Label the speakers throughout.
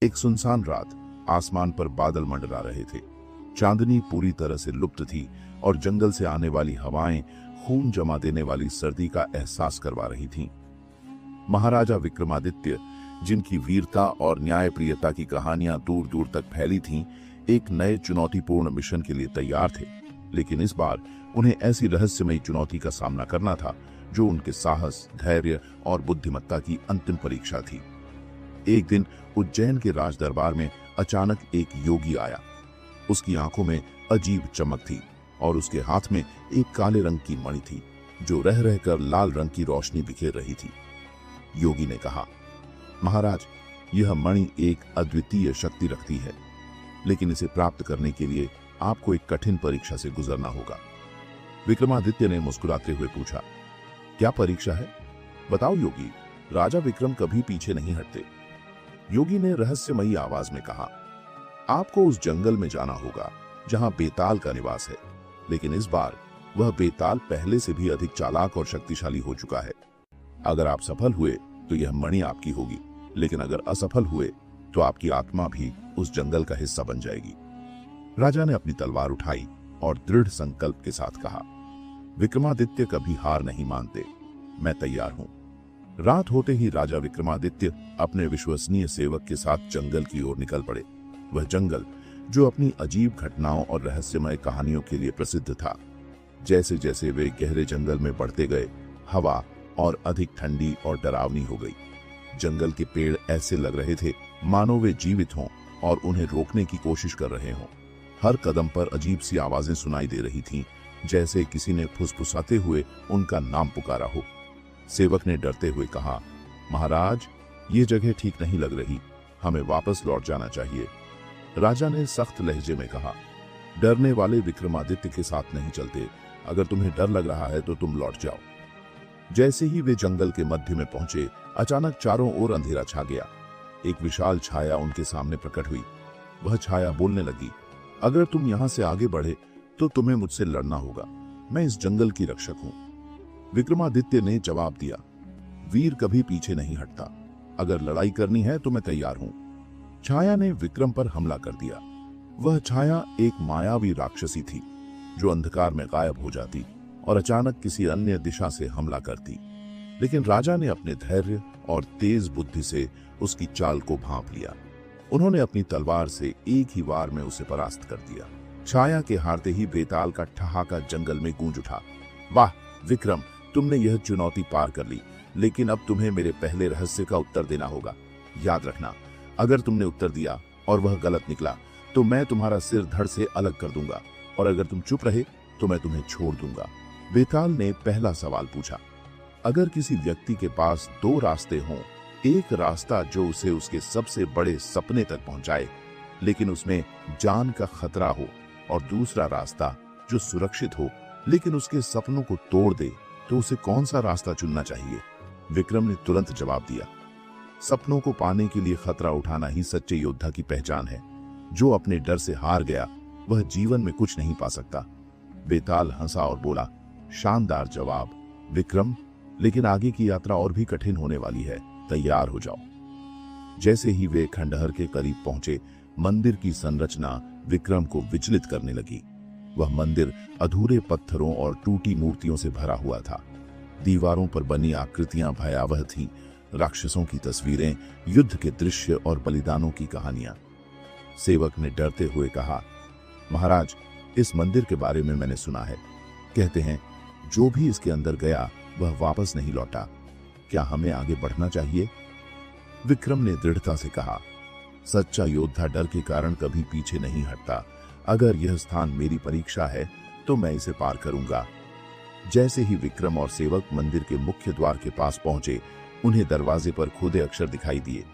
Speaker 1: एक सुनसान रात, आसमान पर बादल मंडरा रहे थे। चांदनी पूरी तरह से लुप्त थी और जंगल से आने वाली हवाएं खून जमा देने वाली सर्दी का एहसास करवा रही थीं। महाराजा विक्रमादित्य, जिनकी वीरता और न्यायप्रियता की कहानियां दूर दूर तक फैली थीं, एक नए चुनौतीपूर्ण मिशन के लिए तैयार थे। लेकिन इस बार उन्हें ऐसी रहस्यमयी चुनौती का सामना करना था जो उनके साहस, धैर्य और बुद्धिमत्ता की अंतिम परीक्षा थी। एक दिन उज्जैन के राज दरबार में अचानक एक योगी आया। उसकी आंखों में अजीब चमक थी और उसके हाथ में एक काले रंग की मणि थी जो रह रहकर लाल रंग की रोशनी बिखेर रही थी। योगी ने कहा, महाराज, यह मणि एक अद्वितीय शक्ति रखती है, लेकिन इसे प्राप्त करने के लिए आपको एक कठिन परीक्षा से गुजरना होगा। विक्रमादित्य ने मुस्कुराते हुए पूछा, क्या परीक्षा है? बताओ योगी। राजा विक्रम कभी पीछे नहीं हटते। योगी ने रहस्यमयी आवाज में कहा, आपको उस जंगल में जाना होगा जहां बेताल का निवास है, लेकिन इस बार वह बेताल पहले से भी अधिक चालाक और शक्तिशाली हो चुका है। अगर आप सफल हुए तो यह मणि आपकी होगी, लेकिन अगर असफल हुए तो आपकी आत्मा भी उस जंगल का हिस्सा बन जाएगी। राजा ने अपनी तलवार उठाई और दृढ़ संकल्प के साथ कहा, विक्रमादित्य कभी हार नहीं मानते, मैं तैयार हूं। रात होते ही राजा विक्रमादित्य अपने विश्वसनीय सेवक के साथ जंगल की ओर निकल पड़े। वह जंगल जो अपनी अजीब घटनाओं और रहस्यमय कहानियों के लिए प्रसिद्ध था। जैसे जैसे वे गहरे जंगल में बढ़ते गए, हवा और अधिक ठंडी और डरावनी हो गई। जंगल के पेड़ ऐसे लग रहे थे मानो वे जीवित हों और उन्हें रोकने की कोशिश कर रहे हों। हर कदम पर अजीब सी आवाजें सुनाई दे रही थीं, जैसे किसी ने फुसफुसाते हुए उनका नाम पुकारा हो। सेवक ने डरते हुए कहा, महाराज, ये जगह ठीक नहीं लग रही, हमें वापस लौट जाना चाहिए। राजा ने सख्त लहजे में कहा, डरने वाले विक्रमादित्य के साथ नहीं चलते। अगर तुम्हें डर लग रहा है तो तुम लौट जाओ। जैसे ही वे जंगल के मध्य में पहुंचे, अचानक चारों ओर अंधेरा छा गया। एक विशाल छाया उनके सामने प्रकट हुई। वह छाया बोलने लगी, अगर तुम यहां से आगे बढ़े तो तुम्हें मुझसे लड़ना होगा। मैं इस जंगल की रक्षक हूं। विक्रमादित्य ने जवाब दिया, वीर कभी पीछे नहीं हटता। अगर लड़ाई करनी है तो मैं तैयार हूं। छाया ने विक्रम पर हमला कर दिया। वह छाया एक मायावी राक्षसी थी जो अंधकार में गायब हो जाती और अचानक किसी अन्य दिशा से हमला करती। लेकिन राजा ने अपने धैर्य और तेज बुद्धि से उसकी चाल को भांप लिया। उन्होंने अपनी तलवार से एक ही वार में उसे परास्त कर दिया। छाया के हारते ही बेताल का ठहाका जंगल में गूंज उठा। वाह विक्रम, तुमने यह चुनौती पार कर ली, लेकिन अब तुम्हें मेरे पहले रहस्य का उत्तर देना होगा। याद रखना, अगर तुमने उत्तर दिया और वह गलत निकला तो मैं तुम्हारा सिर धड़ से अलग कर दूंगा, और अगर तुम चुप रहे तो मैं तुम्हें छोड़ दूंगा। बेताल ने पहला सवाल पूछा, अगर किसी व्यक्ति के पास दो रास्ते हों, एक रास्ता जो उसे उसके सबसे बड़े सपने तक पहुंचाए लेकिन उसमें जान का खतरा हो, और दूसरा रास्ता जो सुरक्षित हो लेकिन उसके सपनों को तोड़ दे, तो उसे कौन सा रास्ता चुनना चाहिए? विक्रम ने तुरंत जवाब दिया, सपनों को पाने के लिए खतरा उठाना ही सच्चे योद्धा की पहचान है। जो अपने डर से हार गया वह जीवन में कुछ नहीं पा सकता। बेताल हंसा और बोला, शानदार जवाब विक्रम, लेकिन आगे की यात्रा और भी कठिन होने वाली है, तैयार हो जाओ। जैसे ही वे खंडहर के करीब पहुंचे, मंदिर की संरचना विक्रम को विचलित करने लगी। वह मंदिर अधूरे पत्थरों और टूटी मूर्तियों से भरा हुआ था। दीवारों पर बनी आकृतियां भयावह थीं, राक्षसों की तस्वीरें, युद्ध के दृश्य और बलिदानों की कहानियां। सेवक ने डरते हुए कहा, महाराज, इस मंदिर के बारे में मैंने सुना है। कहते हैं जो भी इसके अंदर गया वह वापस नहीं लौटा। क्या हमें आगे बढ़ना चाहिए? विक्रम ने दृढ़ता से कहा, सच्चा योद्धा डर के कारण कभी पीछे नहीं हटता। अगर यह स्थान मेरी परीक्षा है तो मैं इसे पार करूंगा। जैसे ही विक्रम और सेवक मंदिर के मुख्य द्वार के पास पहुंचे, उन्हें दरवाजे पर खुदे अक्षर दिखाई दिए,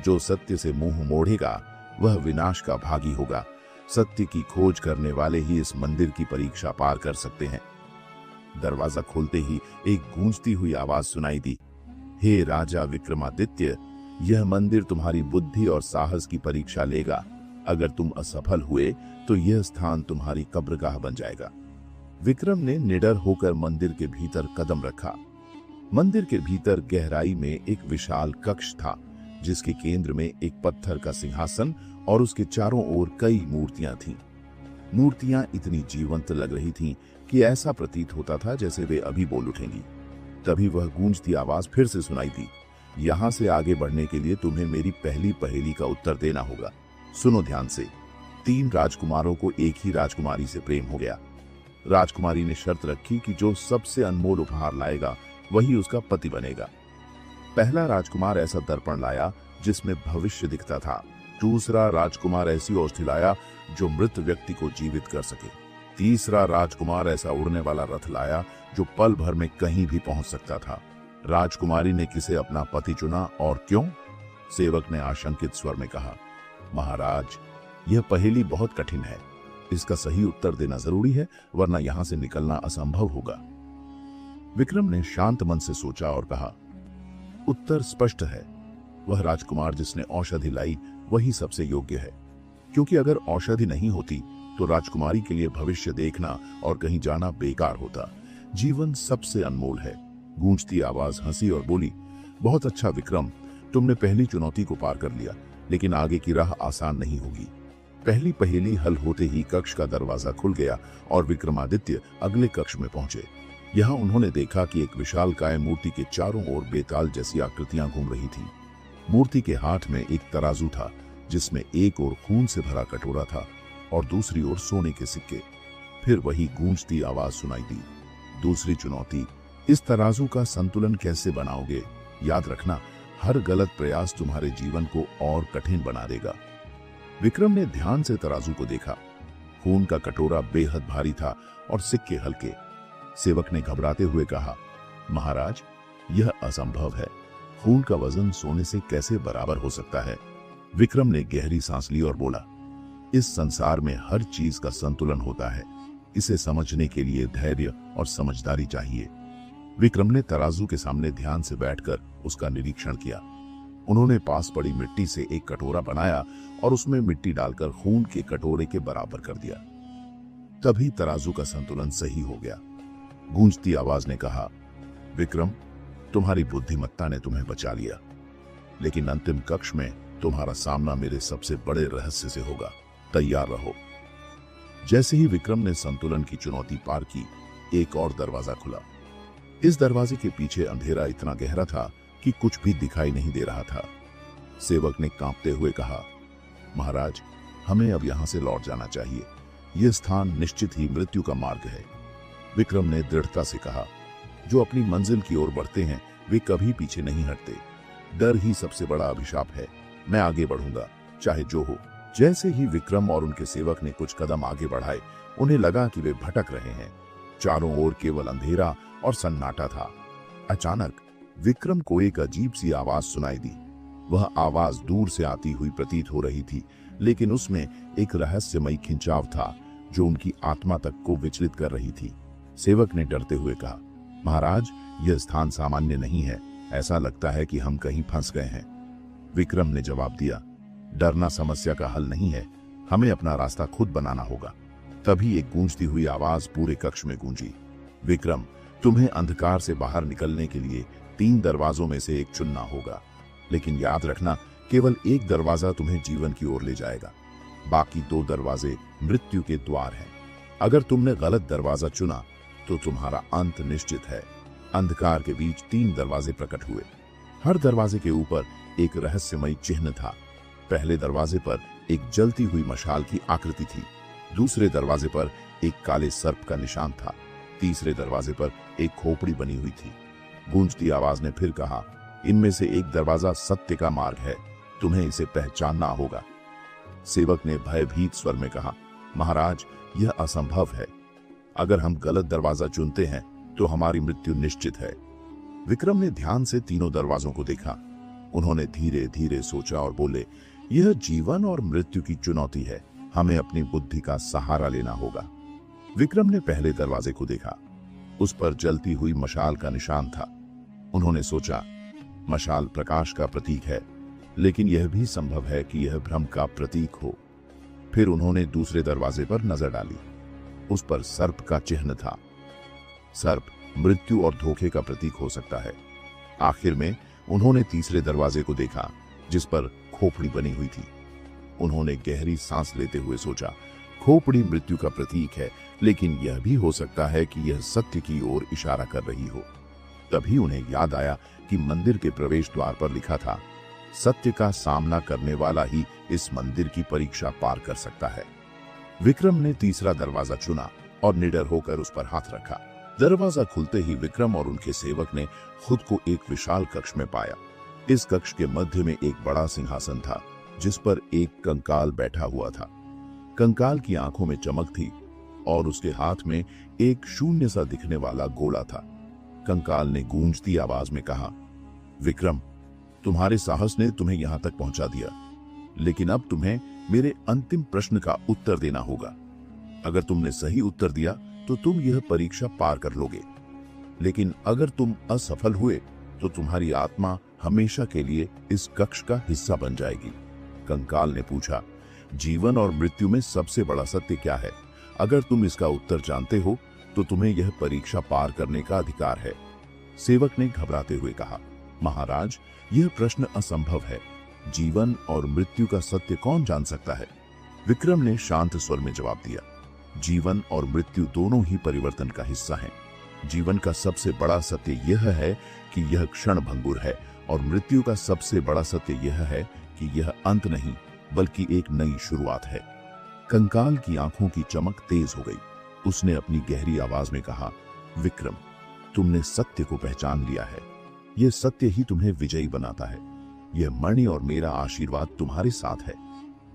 Speaker 1: जो सत्य से मुंह मोड़ेगा वह विनाश का भागी होगा। सत्य की खोज करने वाले ही इस मंदिर की परीक्षा पार कर सकते हैं। दरवाजा खोलते ही एक गूंजती हुई आवाज सुनाई दी, हे राजा विक्रमादित्य, यह मंदिर तुम्हारी बुद्धि और साहस की परीक्षा लेगा। अगर तुम असफल हुए तो यह स्थान तुम्हारी कब्रगाह बन जाएगा। विक्रम ने निडर होकर मंदिर के भीतर कदम रखा। मंदिर के भीतर गहराई में एक विशाल कक्ष था जिसके केंद्र में एक पत्थर का सिंहासन और उसके चारों ओर कई मूर्तियां थीं। मूर्तियां इतनी जीवंत लग रही थीं कि ऐसा प्रतीत होता था जैसे वे अभी बोल उठेंगी। तभी वह गूंजती आवाज फिर से सुनाई दी, यहां से आगे बढ़ने के लिए तुम्हें मेरी पहली पहेली का उत्तर देना होगा। सुनो ध्यान से। 3 राजकुमारों को एक ही राजकुमारी से प्रेम हो गया। राजकुमारी ने शर्त रखी कि जो सबसे अनमोल उपहार लाएगा वही उसका पति बनेगा। पहला राजकुमार ऐसा दर्पण लाया जिसमें भविष्य दिखता था। दूसरा राजकुमार ऐसी औषधि लाया जो मृत व्यक्ति को जीवित कर सके। तीसरा राजकुमार ऐसा उड़ने वाला रथ लाया जो पल भर में कहीं भी पहुंच सकता था। राजकुमारी ने किसे अपना पति चुना और क्यों? सेवक ने आशंकित स्वर में कहा, महाराज, यह पहेली बहुत कठिन है। इसका सही उत्तर देना जरूरी है, वरना यहां से निकलना असंभव होगा। विक्रम ने शांत मन से सोचा और कहा, उत्तर स्पष्ट है। वह राजकुमार जिसने औषधि लाई वही सबसे योग्य है, क्योंकि अगर औषधि नहीं होती तो राजकुमारी के लिए भविष्य देखना और कहीं जाना बेकार होता। जीवन सबसे अनमोल है। गूंजती आवाज हंसी और बोली, बहुत अच्छा विक्रम, तुमने पहली चुनौती को पार कर लिया, लेकिन आगे की राह आसान नहीं होगी। पहली पहेली हल होते ही कक्ष का दरवाजा खुल गया और विक्रमादित्य अगले कक्ष में पहुंचे। यहाँ उन्होंने देखा कि एक विशालकाय मूर्ति के चारों ओर बेताल जैसी आकृतियां घूम रही थी। मूर्ति के हाथ में एक तराजू था जिसमें एक ओर खून से भरा कटोरा था और दूसरी ओर सोने के सिक्के। फिर वही गूंजती आवाज सुनाई दी, दूसरी चुनौती, इस तराजू का संतुलन कैसे बनाओगे? याद रखना, हर गलत प्रयास तुम्हारे जीवन को और कठिन बना देगा। विक्रम ने ध्यान से तराजू को देखा। खून का कटोरा बेहद भारी था और सिक्के हल्के। सेवक ने घबराते हुए कहा, महाराज, यह असंभव है। खून का वजन सोने से कैसे बराबर हो सकता है? विक्रम ने गहरी सांस ली और बोला, इस संसार में हर चीज का संतुलन होता है। इसे समझने के लिए धैर्य और समझदारी चाहिए। विक्रम ने तराजू के सामने ध्यान से बैठकर उसका निरीक्षण किया। उन्होंने पास पड़ी मिट्टी से एक कटोरा बनाया और उसमें मिट्टी डालकर खून के कटोरे के बराबर कर दिया। तभी तराजू का संतुलन सही हो गया। गूंजती आवाज ने कहा, विक्रम, तुम्हारी बुद्धिमत्ता ने तुम्हें बचा लिया, लेकिन अंतिम कक्ष में तुम्हारा सामना मेरे सबसे बड़े रहस्य से होगा। तैयार रहो। जैसे ही विक्रम ने संतुलन की चुनौती पार की, एक और दरवाजा खुला। इस दरवाजे के पीछे अंधेरा इतना गहरा था कि कुछ भी दिखाई नहीं दे रहा था। सेवक ने कांपते हुए कहा, महाराज, हमें अब यहां से लौट जाना चाहिए। यह स्थान निश्चित ही मृत्यु का मार्ग है। विक्रम ने दृढ़ता से कहा, जो अपनी मंजिल की ओर बढ़ते हैं वे कभी पीछे नहीं हटते। डर ही सबसे बड़ा अभिशाप है। मैं आगे बढ़ूंगा, चाहे जो हो। जैसे ही विक्रम और उनके सेवक ने कुछ कदम आगे बढ़ाए, उन्हें लगा कि वे भटक रहे हैं। चारों ओर केवल अंधेरा और सन्नाटा था। अचानक विक्रम को एक अजीब सी आवाज सुनाई दी। वह आवाज दूर से आती हुई प्रतीत हो रही थी, लेकिन उसमें एक रहस्यमयी खिंचाव था जो उनकी आत्मा तक को विचलित कर रही थी। सेवक ने डरते हुए कहा, महाराज, यह स्थान सामान्य नहीं है। ऐसा लगता है कि हम कहीं फंस गए हैं। विक्रम ने जवाब दिया, डरना समस्या का हल नहीं है। हमें अपना रास्ता खुद बनाना होगा। तभी एक गूंजती हुई आवाज पूरे कक्ष में गूंजी, विक्रम, तुम्हें अंधकार से बाहर निकलने के लिए 3 दरवाजों में से एक चुनना होगा। लेकिन याद रखना, केवल एक दरवाजा तुम्हें जीवन की ओर ले जाएगा। बाकी 2 दरवाजे मृत्यु के द्वार हैं। अगर तुमने गलत दरवाजा चुना तो तुम्हारा अंत निश्चित है। अंधकार के बीच 3 दरवाजे प्रकट हुए। हर दरवाजे के ऊपर एक रहस्यमयी चिन्ह था। पहले दरवाजे पर एक जलती हुई मशाल की आकृति थी। दूसरे दरवाजे पर एक काले सर्प का निशान था। तीसरे दरवाजे पर एक खोपड़ी बनी हुई थी। गूंजती आवाज ने फिर कहा, इनमें से एक दरवाजा सत्य का मार्ग है। तुम्हें इसे पहचानना होगा। सेवक ने भयभीत स्वर में कहा, महाराज, यह असंभव है। अगर हम गलत दरवाजा चुनते हैं तो हमारी मृत्यु निश्चित है। विक्रम ने ध्यान से तीनों दरवाजों को देखा। उन्होंने धीरे धीरे सोचा और बोले, यह जीवन और मृत्यु की चुनौती है। हमें अपनी बुद्धि का सहारा लेना होगा। विक्रम ने पहले दरवाजे को देखा। उस पर जलती हुई मशाल का निशान था। उन्होंने सोचा, मशाल प्रकाश का प्रतीक है, लेकिन यह भी संभव है कि यह भ्रम का प्रतीक हो। फिर उन्होंने दूसरे दरवाजे पर नजर डाली। उस पर सर्प का चिन्ह था। सर्प मृत्यु और धोखे का प्रतीक हो सकता है। आखिर में उन्होंने तीसरे दरवाजे को देखा। जिस पर खोपड़ी बनी हुई थी। उन्होंने गहरी सांस लेते हुए सोचा, खोपड़ी मृत्यु का प्रतीक है, लेकिन यह भी हो सकता है कि यह सत्य की ओर इशारा कर रही हो। तभी उन्हें याद आया कि मंदिर के प्रवेश द्वार पर लिखा था, सत्य का सामना करने वाला ही इस मंदिर की परीक्षा पार कर सकता है। विक्रम ने तीसरा दरवाजा चुना और निडर होकर उस पर हाथ रखा। दरवाजा खुलते ही विक्रम और उनके सेवक ने खुद को एक विशाल कक्ष में पाया। इस कक्ष के मध्य में एक बड़ा सिंहासन था, जिस पर एक कंकाल बैठा हुआ था। कंकाल की आंखों में चमक थी और उसके हाथ में एक शून्य सा दिखने वाला गोला था। कंकाल ने गूंजती आवाज में कहा, विक्रम, तुम्हारे साहस ने तुम्हें यहां तक पहुंचा दिया, लेकिन अब तुम्हें मेरे अंतिम प्रश्न का उत्तर देना होगा। अगर तुमने सही उत्तर दिया तो तुम यह परीक्षा पार कर लोगे, लेकिन अगर तुम असफल हुए तो तुम्हारी आत्मा हमेशा के लिए इस कक्ष का हिस्सा बन जाएगी। कंकाल ने पूछा, जीवन और मृत्यु में सबसे बड़ा सत्य क्या है? अगर तुम इसका उत्तर जानते हो तो तुम्हें यह परीक्षा पार करने का अधिकार है। सेवक ने घबराते हुए कहा, महाराज, यह प्रश्न असंभव है। जीवन और मृत्यु का सत्य कौन जान सकता है? विक्रम ने शांत स्वर में जवाब दिया, जीवन और मृत्यु दोनों ही परिवर्तन का हिस्सा हैं। जीवन का सबसे बड़ा सत्य यह है कि यह क्षण भंगुर है, और मृत्यु का सबसे बड़ा सत्य यह है कि यह अंत नहीं बल्कि एक नई शुरुआत है। कंकाल की आंखों की चमक तेज हो गई। उसने अपनी गहरी आवाज में कहा, विक्रम, तुमने सत्य को पहचान लिया है। यह सत्य ही तुम्हें विजयी बनाता है। यह मणि और मेरा आशीर्वाद तुम्हारे साथ है।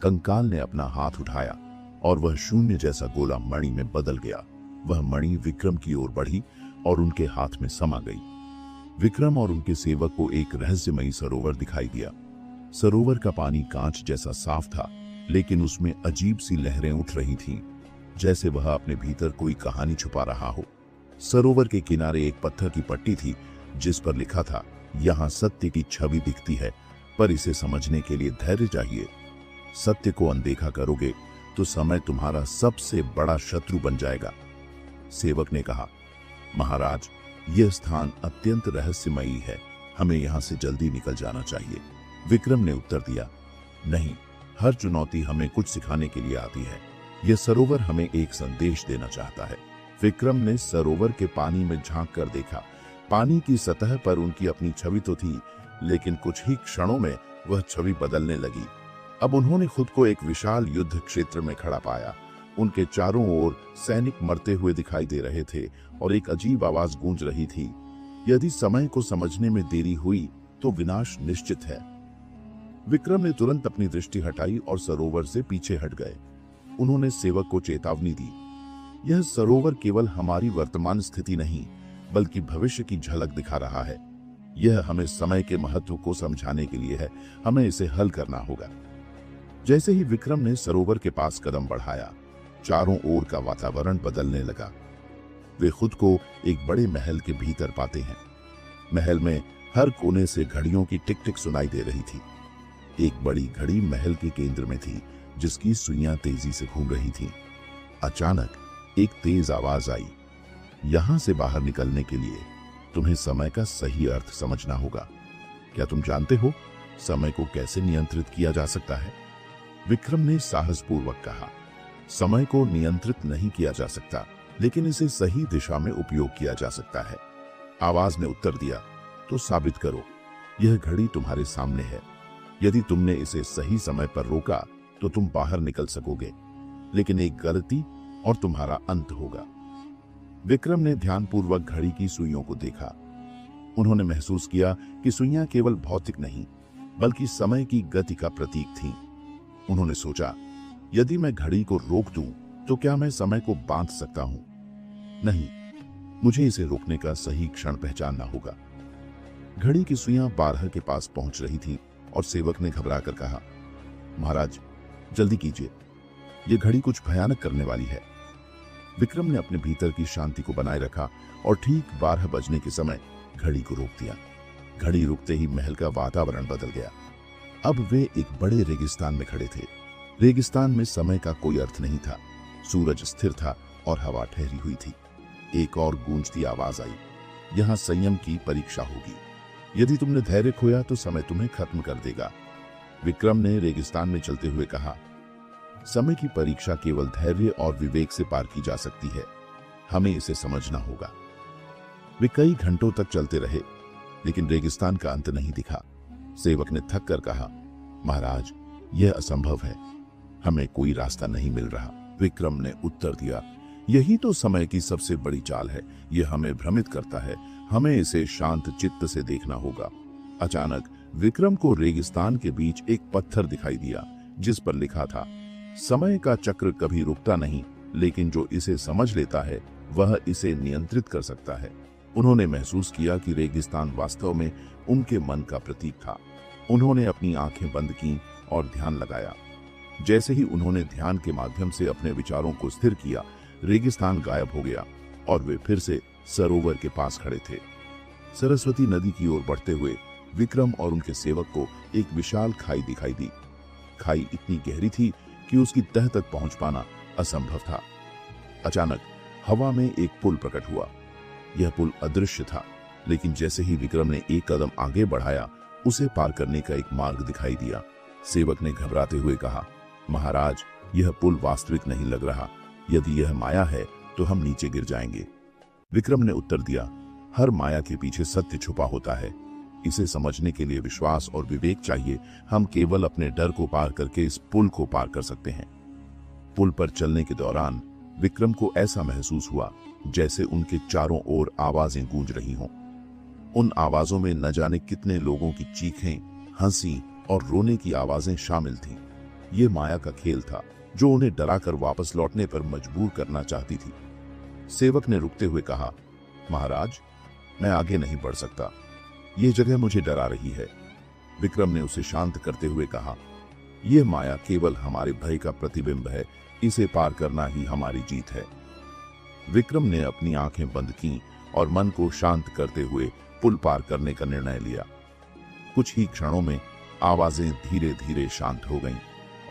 Speaker 1: कंकाल ने अपना हाथ उठाया और वह शून्य जैसा गोला मणि में बदल गया। वह मणि विक्रम की ओर बढ़ी और उनके हाथ में समा गई। विक्रम और उनके सेवक को एक रहस्यमयी सरोवर दिखाई दिया। सरोवर का पानी कांच जैसा साफ था, लेकिन उसमें अजीब सी लहरें उठ रही थीं, जैसे वह अपने भीतर कोई कहानी छुपा रहा हो। सरोवर के किनारे एक पत्थर की पट्टी थी, जिस पर लिखा था, यहाँ सत्य की छवि दिखती है, पर इसे समझने के लिए धैर्य चाहिए। सत्य को अनदेखा करोगे तो समय तुम्हारा सबसे बड़ा शत्रु बन जाएगा। सेवक ने कहा, महाराज, यह स्थान अत्यंत रहस्यमयी है, हमें यहाँ से जल्दी निकल जाना चाहिए। विक्रम ने उत्तर दिया, नहीं, हर चुनौती हमें कुछ सिखाने के लिए आती है। यह सरोवर हमें एक संदेश देना चाहता है। विक्रम ने सरोवर के पानी में झांक कर देखा। पानी की सतह पर उनकी अपनी छवि तो थी, लेकिन कुछ ही क्षणों में वह छवि बदलने लगी। अब उन्होंने खुद को एक विशाल युद्ध क्षेत्र में खड़ा पाया। उनके चारों ओर सैनिक मरते हुए दिखाई दे रहे थे और एक अजीब आवाज गूंज रही थी, यदि समय को समझने में देरी हुई तो विनाश निश्चित है। विक्रम ने तुरंत अपनी दृष्टि हटाई और सरोवर से पीछे हट गए। उन्होंने सेवक को चेतावनी दी, यह सरोवर केवल हमारी वर्तमान स्थिति नहीं बल्कि भविष्य की झलक दिखा रहा है। यह हमें समय के महत्व को समझाने के लिए है, हमें इसे हल करना होगा। जैसे ही विक्रम ने सरोवर के पास कदम बढ़ाया, चारों ओर का वातावरण बदलने लगा। वे खुद को एक बड़े महल के भीतर पाते हैं। महल में हर कोने से घड़ियों की टिक टिक सुनाई दे रही थी। एक बड़ी घड़ी महल के केंद्र में थी, जिसकी सुइयां तेजी से घूम रही थीं। अचानक एक तेज आवाज आई, यहां से बाहर निकलने के लिए तुम्हें समय का सही अर्थ समझना होगा। क्या तुम जानते हो समय को कैसे नियंत्रित किया जा सकता है? विक्रम ने साहसपूर्वक कहा, समय को नियंत्रित नहीं किया जा सकता, लेकिन इसे सही दिशा में उपयोग किया जा सकता है। आवाज ने उत्तर दिया, तो साबित करो। यह घड़ी तुम्हारे सामने है। यदि तुमने इसे सही समय पर रोका तो तुम बाहर निकल सकोगे, लेकिन एक गलती और तुम्हारा अंत होगा। विक्रम ने ध्यानपूर्वक घड़ी की सुइयों को देखा। उन्होंने महसूस किया कि सुइयां केवल भौतिक नहीं बल्कि समय की गति का प्रतीक थीं। उन्होंने सोचा, यदि मैं घड़ी को रोक दूं तो क्या मैं समय को बांध सकता हूं? नहीं, मुझे इसे रोकने का सही क्षण पहचानना होगा। घड़ी की सुइयां 12 के पास पहुंच रही थीं और सेवक ने घबराकर कहा, महाराज, जल्दी कीजिए, यह घड़ी कुछ भयानक करने वाली है। विक्रम ने अपने भीतर की शांति को बनाए रखा और ठीक 12 बजने के समय घड़ी को रोक दिया। घड़ी रुकते ही महल का वातावरण बदल गया। अब वे एक बड़े रेगिस्तान में खड़े थे। रेगिस्तान में समय का कोई अर्थ नहीं था। सूरज स्थिर था और हवा ठहरी हुई थी। एक और गूंजती आवाज आई, यहाँ संयम की परीक्षा होगी। यदि तुमने धैर्य खोया तो समय तुम्हें खत्म कर देगा, विक्रम ने रेगिस्तान में चलते हुए कहा, समय की परीक्षा केवल धैर्य और विवेक से पार की जा सकती है। हमें इसे समझना होगा। वे कई घंटों तक चलते रहे, लेकिन रेगिस्तान का अंत नहीं दिखा। सेवक ने थक कर कहा, महाराज, यह असंभव है, हमें कोई रास्ता नहीं मिल रहा। विक्रम ने उत्तर दिया, यही तो समय की सबसे बड़ी चाल है। यह हमें भ्रमित करता है, हमें इसे शांत चित्त से देखना होगा। अचानक विक्रम को रेगिस्तान के बीच एक पत्थर दिखाई दिया, जिस पर लिखा था, समय का चक्र कभी रुकता नहीं, लेकिन जो इसे समझ लेता है वह इसे नियंत्रित कर सकता है। उन्होंने महसूस किया कि रेगिस्तान वास्तव में उनके मन का प्रतीक था। उन्होंने अपनी आंखें बंद की और ध्यान लगाया। जैसे ही उन्होंने ध्यान के माध्यम से अपने विचारों को स्थिर किया, रेगिस्तान गायब हो गया और वे फिर से सरोवर के पास खड़े थे। सरस्वती नदी की ओर बढ़ते हुए विक्रम और उनके सेवक को एक विशाल खाई दिखाई दी। खाई इतनी गहरी थी कि उसकी तह तक पहुंच पाना असंभव था। अचानक हवा में एक पुल प्रकट हुआ। यह पुल अदृश्य था, लेकिन जैसे ही विक्रम ने एक कदम आगे बढ़ाया, उसे पार करने का एक मार्ग दिखाई दिया। सेवक ने घबराते हुए कहा, महाराज, यह पुल वास्तविक नहीं लग रहा। यदि यह माया है तो हम नीचे गिर जाएंगे। विक्रम ने उत्तर दिया, हर माया के पीछे सत्य छुपा होता है। इसे समझने के लिए विश्वास और विवेक चाहिए। हम केवल अपने डर को पार करके इस पुल को पार कर सकते हैं। पुल पर चलने के दौरान विक्रम को ऐसा महसूस हुआ जैसे उनके चारों ओर आवाजें गूंज रही हों। उन आवाजों में न जाने कितने लोगों की चीखें, हंसी और रोने की आवाजें शामिल थीं। ये माया का खेल था जो उन्हें डराकर वापस लौटने पर मजबूर करना चाहती थी। सेवक ने रुकते हुए कहा, महाराज, मैं आगे नहीं बढ़ सकता। ये जगह मुझे डरा रही है। विक्रम ने उसे शांत करते हुए कहा, यह माया केवल हमारे भय का प्रतिबिंब है। इसे पार करना ही हमारी जीत है। विक्रम ने अपनी आंखें बंद की और मन को शांत करते हुए पुल पार करने का निर्णय लिया। कुछ ही क्षणों में आवाजें धीरे धीरे शांत हो गईं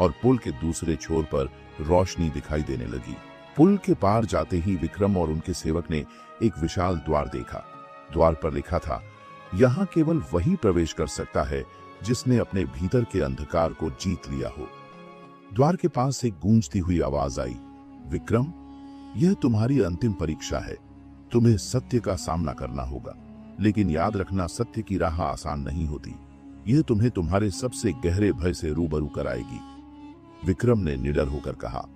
Speaker 1: और पुल के दूसरे छोर पर रोशनी दिखाई देने लगी। पुल के पार जाते ही विक्रम और उनके सेवक ने एक विशाल द्वार देखा। द्वार पर लिखा था, यहां केवल वही प्रवेश कर सकता है जिसने अपने भीतर के अंधकार को जीत लिया हो। द्वार के पास से गूंजती हुई आवाज आई, विक्रम, यह तुम्हारी अंतिम परीक्षा है। तुम्हें सत्य का सामना करना होगा, लेकिन याद रखना, सत्य की राह आसान नहीं होती। यह तुम्हें तुम्हारे सबसे गहरे भय से रूबरू कराएगी। विक्रम ने निडर होकर कहा,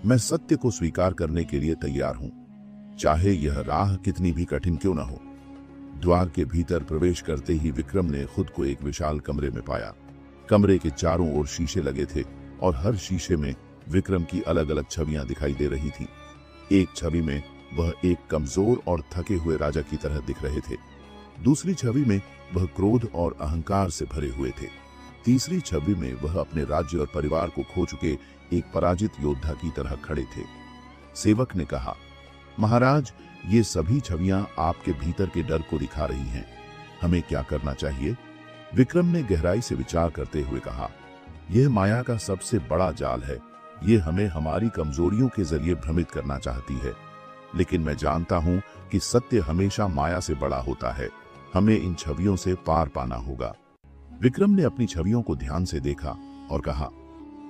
Speaker 1: मैं सत्य को स्वीकार करने के लिए तैयार हूं, चाहे यह राह कितनी भी कठिन क्यों न हो। द्वार के भीतर प्रवेश करते ही विक्रम ने खुद को एक विशाल कमरे में पाया। कमरे के चारों ओर शीशे लगे थे और हर शीशे में विक्रम की अलग अलग छवियां दिखाई दे रही थी। एक छवि में वह एक कमजोर और थके हुए राजा की तरह दिख रहे थे। दूसरी छवि में वह क्रोध और अहंकार से भरे हुए थे। तीसरी छवि में वह अपने राज्य और परिवार को खो चुके एक पराजित योद्धा की तरह खड़े थे। सेवक ने कहा, महाराज, ये सभी छवियां आपके भीतर के डर को दिखा रही हैं। हमें क्या करना चाहिए? विक्रम ने गहराई से विचार करते हुए कहा, यह माया का सबसे बड़ा जाल है। यह हमें हमारी कमजोरियों के जरिए भ्रमित करना चाहती है, लेकिन मैं जानता हूं कि सत्य हमेशा माया से बड़ा होता है। हमें इन छवियों से पार पाना होगा। विक्रम ने अपनी छवियों को ध्यान से देखा और कहा,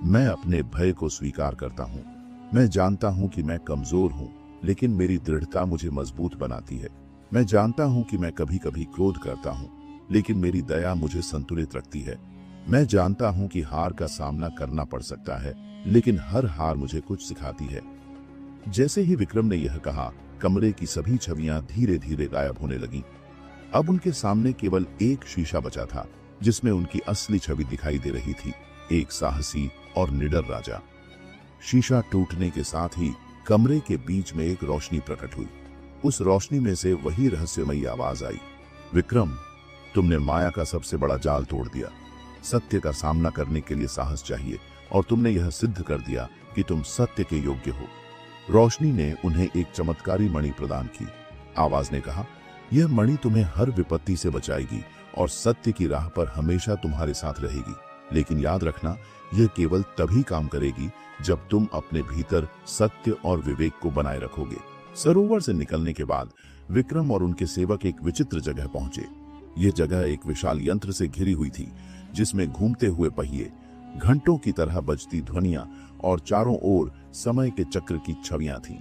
Speaker 1: मैं अपने भय को स्वीकार करता हूं। मैं जानता हूं कि मैं कमजोर हूं, लेकिन मेरी दृढ़ता मुझे मजबूत बनाती है। मैं जानता हूं कि मैं कभी कभी क्रोध करता हूं, लेकिन मेरी दया मुझे संतुलित रखती है। मैं जानता हूं कि हार का सामना करना पड़ सकता है, लेकिन हर हार मुझे कुछ सिखाती है। जैसे ही विक्रम ने यह कहा, कमरे की सभी छवियां धीरे धीरे गायब होने लगीं। अब उनके सामने केवल एक शीशा बचा था, जिसमें उनकी असली छवि दिखाई दे रही थी, एक साहसी और निडर राजा। शीशा टूटने के साथ ही कमरे के बीच में एक रोशनी प्रकट हुई। उस रोशनी में से वही रहस्यमयी आवाज आई, विक्रम, तुमने माया का सबसे बड़ा जाल तोड़ दिया। सत्य का सामना करने के लिए साहस चाहिए, और तुमने यह सिद्ध कर दिया कि तुम सत्य के योग्य हो। रोशनी ने उन्हें एक चमत्कारी मणि प्रदान की। आवाज ने कहा, यह मणि तुम्हें हर विपत्ति से बचाएगी और सत्य की राह पर हमेशा तुम्हारे साथ रहेगी। लेकिन याद रखना, यह केवल तभी काम करेगी जब तुम अपने भीतर सत्य और विवेक को बनाए रखोगे। सरोवर से निकलने के बाद विक्रम और उनके सेवक एक विचित्र जगह पहुंचे। यह जगह एक विशाल यंत्र से घिरी हुई थी, जिसमें घूमते हुए पहिए, घंटों की तरह बजती ध्वनियां और चारों ओर समय के चक्र की छवियां थीं।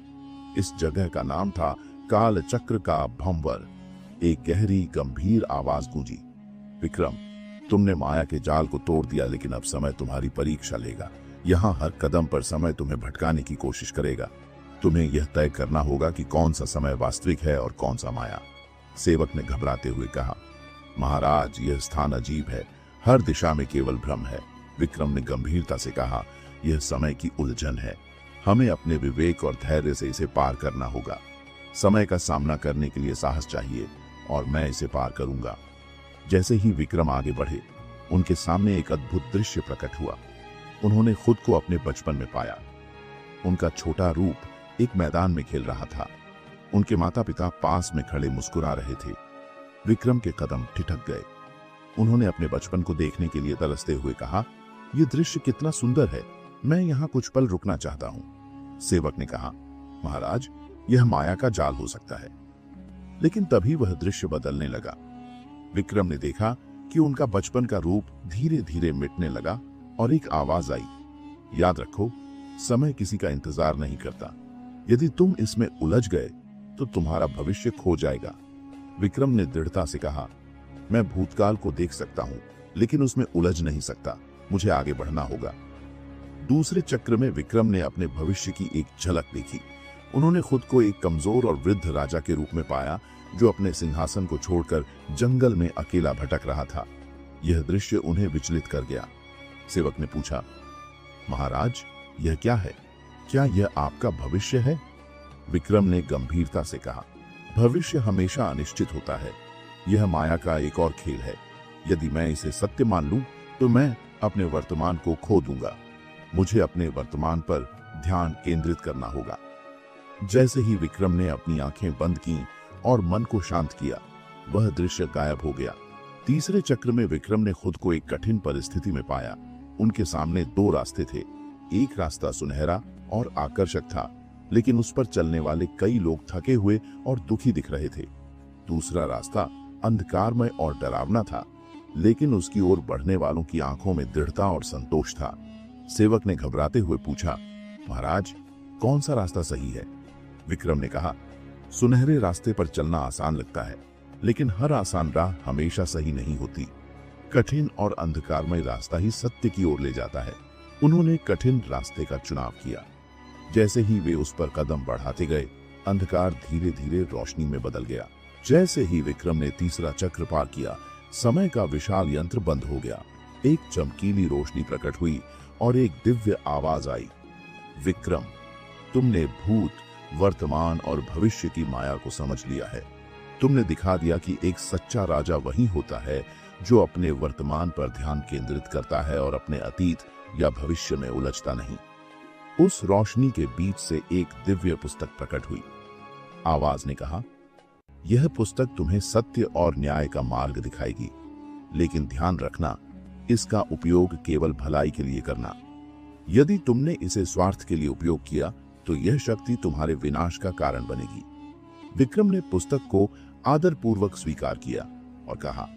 Speaker 1: इस जगह का नाम था काल चक्र का भंवर। एक गहरी गंभीर आवाज गूंजी, विक्रम, तुमने माया के जाल को तोड़ दिया, लेकिन अब समय तुम्हारी परीक्षा लेगा। यहाँ हर कदम पर समय तुम्हें भटकाने की कोशिश करेगा। तुम्हें यह तय करना होगा कि कौन सा समय वास्तविक है और कौन सा माया। सेवक ने घबराते हुए कहा, महाराज, यह स्थान अजीब है, हर दिशा में केवल भ्रम है। विक्रम ने गंभीरता से कहा, यह समय की उलझन है, हमें अपने विवेक और धैर्य से इसे पार करना होगा। समय का सामना करने के लिए साहस चाहिए और मैं इसे पार करूंगा। जैसे ही विक्रम आगे बढ़े, उनके सामने एक अद्भुत दृश्य प्रकट हुआ। उन्होंने खुद को अपने बचपन में पाया। उनका छोटा रूप एक मैदान में खेल रहा था। उनके माता पिता पास में खड़े मुस्कुरा रहे थे। विक्रम के कदम ठिठक गए। उन्होंने अपने बचपन को देखने के लिए तरसते हुए कहा, यह दृश्य कितना सुंदर है, मैं यहाँ कुछ पल रुकना चाहता हूँ। सेवक ने कहा, महाराज, यह माया का जाल हो सकता है। लेकिन तभी वह दृश्य बदलने लगा। विक्रम ने देखा कि उनका बचपन का रूप धीरे धीरे मिटने लगा और एक आवाज आई, याद रखो, समय किसी का इंतजार नहीं करता। यदि तुम इसमें उलझ गए तो तुम्हारा भविष्य खो जाएगा। विक्रम ने दृढ़ता से कहा, मैं भूतकाल को देख सकता हूं, लेकिन उसमें उलझ नहीं सकता। मुझे आगे बढ़ना होगा। दूसरे चक्र में विक्रम ने अपने भविष्य की एक झलक देखी। उन्होंने खुद को एक कमजोर और वृद्ध राजा के रूप में पाया, जो अपने सिंहासन को छोड़कर जंगल में अकेला भटक रहा था। यह दृश्य उन्हें विचलित कर गया। सेवक ने पूछा, महाराज, यह क्या है? क्या यह आपका भविष्य है? विक्रम ने गंभीरता से कहा, भविष्य हमेशा अनिश्चित होता है। यह माया का एक और खेल है। यदि मैं इसे सत्य मान लूं, तो मैं अपने वर्तमान को खो दूंगा। मुझे अपने वर्तमान पर ध्यान केंद्रित करना होगा। जैसे ही विक्रम ने अपनी आंखें बंद की और मन को शांत किया, वह दृश्य गायब हो गया। तीसरे चक्र में विक्रम ने खुद को एक कठिन परिस्थिति में पाया। उनके सामने दो रास्ते थे। एक रास्ता सुनहरा और आकर्षक था, लेकिन उस पर चलने वाले कई लोग थके हुए और दुखी दिख रहे थे। दूसरा रास्ता अंधकारमय और डरावना था, लेकिन उसकी ओर बढ़ने वालों की आंखों में दृढ़ता और संतोष था। सेवक ने घबराते हुए पूछा, महाराज, कौन सा रास्ता सही है? विक्रम ने कहा, सुनहरे रास्ते पर चलना आसान लगता है, लेकिन हर आसान राह हमेशा सही नहीं होती। कठिन और अंधकारमय रास्ता ही सत्य की ओर ले जाता है। उन्होंने कठिन रास्ते का चुनाव किया। जैसे ही वे उस पर कदम बढ़ाते गए, अंधकार धीरे धीरे रोशनी में बदल गया। जैसे ही विक्रम ने तीसरा चक्र पार किया, समय का विशाल यंत्र बंद हो गया। एक चमकीली रोशनी प्रकट हुई और एक दिव्य आवाज आई, विक्रम, तुमने भूत, वर्तमान और भविष्य की माया को समझ लिया है। तुमने दिखा दिया कि एक सच्चा राजा वही होता है जो अपने वर्तमान पर ध्यान केंद्रित करता है और अपने अतीत या भविष्य में उलझता नहीं। उस रोशनी के बीच से एक दिव्य पुस्तक प्रकट हुई। आवाज ने कहा, यह पुस्तक तुम्हें सत्य और न्याय का मार्ग दिखाएगी, लेकिन ध्यान रखना, इसका उपयोग केवल भलाई के लिए करना। यदि तुमने इसे स्वार्थ के लिए उपयोग किया, तो यह शक्ति तुम्हारे विनाश का कारण बनेगी। विक्रम ने पुस्तक को आदरपूर्वक स्वीकार किया और कहा,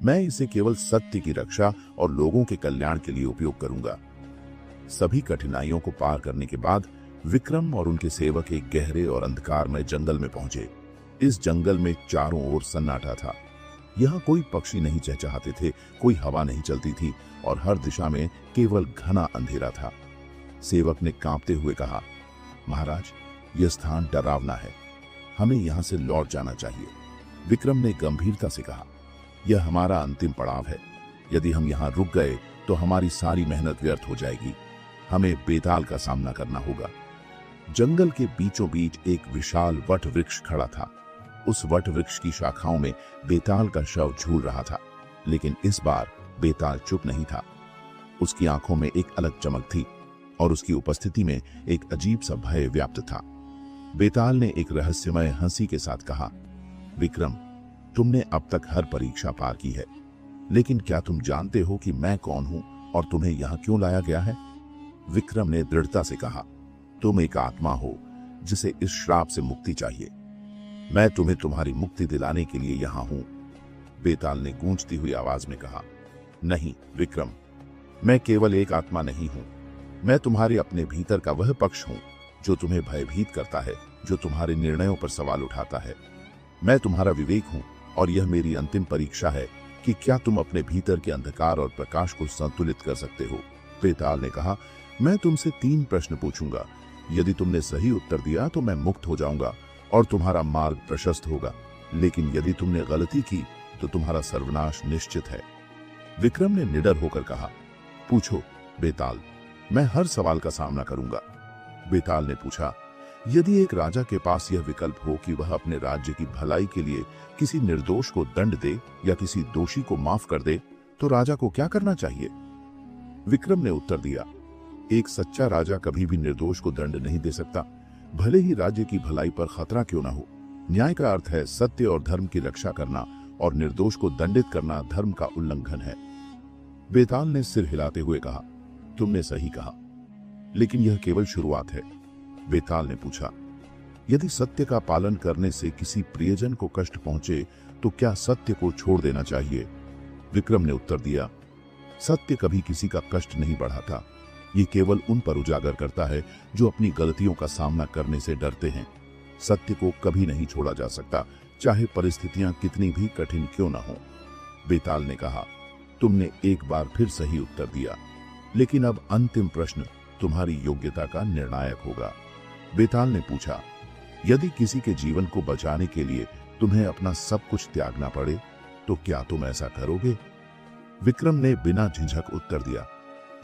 Speaker 1: मैं इसे केवल सत्य की रक्षा और लोगों के कल्याण के लिए उपयोग करूंगा। सभी कठिनाइयों को पार करने के बाद विक्रम और उनके सेवक एक गहरे और अंधकारमय जंगल में पहुंचे। इस जंगल में चारों ओर सन्नाटा था। यहाँ कोई पक्षी नहीं चहचहाते थे, कोई हवा नहीं चलती थी और हर दिशा में केवल घना अंधेरा था। सेवक ने कांपते हुए कहा, महाराज, यह स्थान डरावना है, हमें यहाँ से लौट जाना चाहिए। विक्रम ने गंभीरता से कहा, यह हमारा अंतिम पड़ाव है। यदि हम यहाँ रुक गए तो हमारी सारी मेहनत व्यर्थ हो जाएगी। हमें बेताल का सामना करना होगा। जंगल के बीचों बीच एक विशाल वट वृक्ष खड़ा था। उस वट वृक्ष की शाखाओं में बेताल का शव झूल रहा था, लेकिन इस बार बेताल चुप नहीं था। उसकी आंखों में एक अलग चमक थी और उसकी उपस्थिति में एक अजीब सा भय व्याप्त था। बेताल ने एक रहस्यमय हंसी के साथ कहा, विक्रम, तुमने अब तक हर परीक्षा पार की है, लेकिन क्या तुम जानते हो कि मैं कौन हूं और तुम्हें यहाँ क्यों लाया गया है? विक्रम ने दृढ़ता से कहा, तुम एक आत्मा हो जिसे इस श्राप से मुक्ति चाहिए। मैं तुम्हें तुम्हारी मुक्ति दिलाने के लिए यहाँ हूं। बेताल ने गूंजती हुई आवाज में कहा, नहीं विक्रम, मैं केवल एक आत्मा नहीं हूं। मैं तुम्हारे अपने भीतर का वह पक्ष हूं जो तुम्हें भयभीत करता है, जो तुम्हारे निर्णयों पर सवाल उठाता है। मैं तुम्हारा विवेक हूं और यह मेरी अंतिम परीक्षा है कि क्या तुम अपने भीतर के अंधकार और प्रकाश को संतुलित कर सकते हो। बेताल ने कहा, मैं तुमसे 3 प्रश्न पूछूंगा। यदि तुमने सही उत्तर दिया तो मैं मुक्त हो जाऊंगा और तुम्हारा मार्ग प्रशस्त होगा, लेकिन यदि तुमने गलती की तो तुम्हारा सर्वनाश निश्चित है। विक्रम ने निडर होकर कहा, पूछो बेताल, मैं हर सवाल का सामना करूंगा। बेताल ने पूछा, यदि एक राजा के पास यह विकल्प हो कि वह अपने राज्य की भलाई के लिए किसी निर्दोष को दंड दे या किसी दोषी को माफ कर दे, तो राजा को क्या करना चाहिए? विक्रम ने उत्तर दिया, एक सच्चा राजा कभी भी निर्दोष को दंड नहीं दे सकता, भले ही राज्य की भलाई पर खतरा क्यों ना हो। न्याय का अर्थ है सत्य और धर्म की रक्षा करना, और निर्दोष को दंडित करना धर्म का उल्लंघन है। बेताल ने सिर हिलाते हुए कहा, तुमने सही कहा, लेकिन यह केवल शुरुआत है। बेताल ने पूछा, यदि सत्य का पालन करने से किसी प्रियजन को कष्ट पहुंचे तो क्या सत्य को छोड़ देना चाहिए? विक्रम ने उत्तर दिया, सत्य कभी किसी का कष्ट नहीं बढ़ाता, ये केवल उन पर उजागर करता है जो अपनी गलतियों का सामना करने से डरते हैं। सत्य को कभी नहीं छोड़ा जा सकता, चाहे परिस्थितियां कितनी भी कठिन क्यों ना हो। बेताल ने कहा, तुमने एक बार फिर सही उत्तर दिया, लेकिन अब अंतिम प्रश्न तुम्हारी योग्यता का निर्णायक होगा। बेताल ने पूछा, यदि किसी के जीवन को बचाने के लिए तुम्हें अपना सब कुछ त्यागना पड़े तो क्या तुम ऐसा करोगे? विक्रम ने बिना झिझक उत्तर दिया,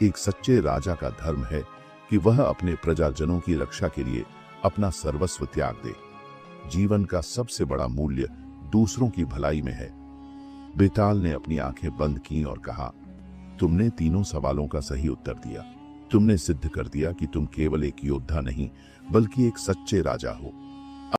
Speaker 1: एक सच्चे राजा का धर्म है कि वह अपने प्रजाजनों की रक्षा के लिए अपना सर्वस्व त्याग दे। जीवन का सबसे बड़ा मूल्य दूसरों की भलाई में है। बेताल ने अपनी आंखें बंद की और कहा, तुमने तीनों सवालों का सही उत्तर दिया। तुमने सिद्ध कर दिया कि तुम केवल एक योद्धा नहीं बल्कि एक सच्चे राजा हो।